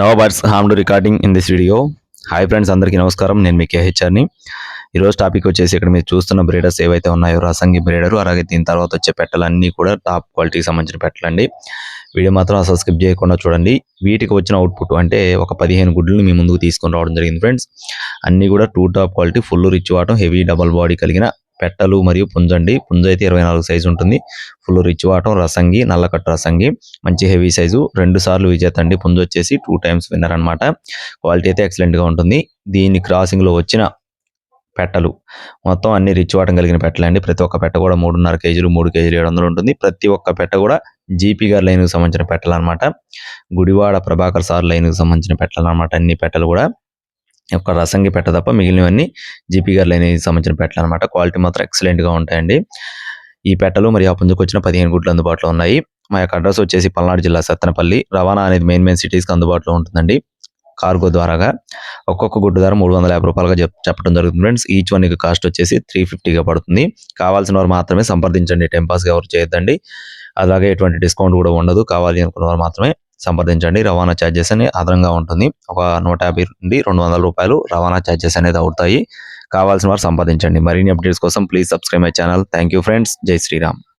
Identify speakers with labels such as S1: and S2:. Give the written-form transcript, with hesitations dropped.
S1: No birds harm to recording in this video. Hi friends, అందరికీ నమస్కారం. నేను మీ కేహెచ్ఆర్ని. ఈరోజు టాపిక్ వచ్చేసి ఇక్కడ మీరు చూస్తున్న బ్రీడర్స్ ఏవైతే ఉన్నాయో రసంగి బ్రీడరు, అలాగే దీని తర్వాత వచ్చే పెట్టలన్నీ కూడా టాప్ క్వాలిటీకి సంబంధించిన పెట్టలండి. వీడియో మాత్రం అసలు స్కిప్ చేయకుండా చూడండి. వీటికి వచ్చిన అవుట్పుట్ అంటే ఒక 15 గుడ్లను మీ ముందుకు తీసుకొని రావడం జరిగింది ఫ్రెండ్స్. అన్నీ కూడా టాప్ క్వాలిటీ, ఫుల్ రిచ్ వాటం, హెవీ డబల్ బాడీ కలిగిన పెట్టలు మరియు పుంజండి. పుంజ అయితే 24 సైజు ఉంటుంది. ఫుల్ రిచ్ వాటం, రసంగి, నల్లకట్టు రసంగి, మంచి హెవీ సైజు, 2 సార్లు విజేత అండి. పుంజ వచ్చేసి 2 టైమ్స్ విన్నర్ అనమాట. క్వాలిటీ అయితే ఎక్సలెంట్ గా ఉంటుంది. దీని క్రాసింగ్ లో వచ్చిన పెట్టలు మొత్తం అన్ని రిచ్ వాటం కలిగిన పెట్టలండి. ప్రతి ఒక్క పెట్ట కూడా 3.5 కేజీలు, 3 కేజీలు 700 ఉంటుంది. ప్రతి ఒక్క పెట్ట కూడా జీపీ గారి లైన్ కు సంబంధించిన పెట్టలు అనమాట. గుడివాడ ప్రభాకర్ సార్ లైన్ కు సంబంధించిన పెట్టలు అనమాట. అన్ని పెట్టలు కూడా ఒక రసంగి పెట్ట తప్ప మిగిలినవన్నీ జీపీ గారి లైన్ సంబంధించిన పెట్టలు అనమాట. క్వాలిటీ మాత్రం ఎక్సలెంట్ గా ఉంటాయండి. ఈ పెట్టలు మరియు ఆ పుంజుకు వచ్చిన 15 గుడ్లు అందుబాటులో ఉన్నాయి. మా యొక్క అడ్రస్ వచ్చేసి పల్నాడు జిల్లా సత్తెనపల్లి. రవాణా అనేది మెయిన్ సిటీస్కి అందుబాటులో ఉంటుందండి కార్గో ద్వారాగా. ఒక్కొక్క గుడ్డు ధర 350 రూపాయలుగా చెప్పడం జరుగుతుంది ఫ్రెండ్స్. ఈచ్ వన్ కాస్ట్ వచ్చేసి 350గా పడుతుంది. కావాల్సిన వారు మాత్రమే సంప్రదించండి. టైం పాస్గా ఎవరు చేయొద్దండి. అలాగే ఎటువంటి డిస్కౌంట్ కూడా ఉండదు. కావాలి అనుకున్న వారు మాత్రమే సంప్రదించండి. రవాణా ఛార్జెస్ అని అదనంగా ఉంటుంది. ఒక 150 నుండి 200 రూపాయలు రవాణా ఛార్జెస్ అనేది అవుతాయి. కావాల్సిన వారు సంప్రదించండి. మరిన్ని అప్డేట్స్ కోసం please subscribe my channel. Thank you friends. జై శ్రీరామ్.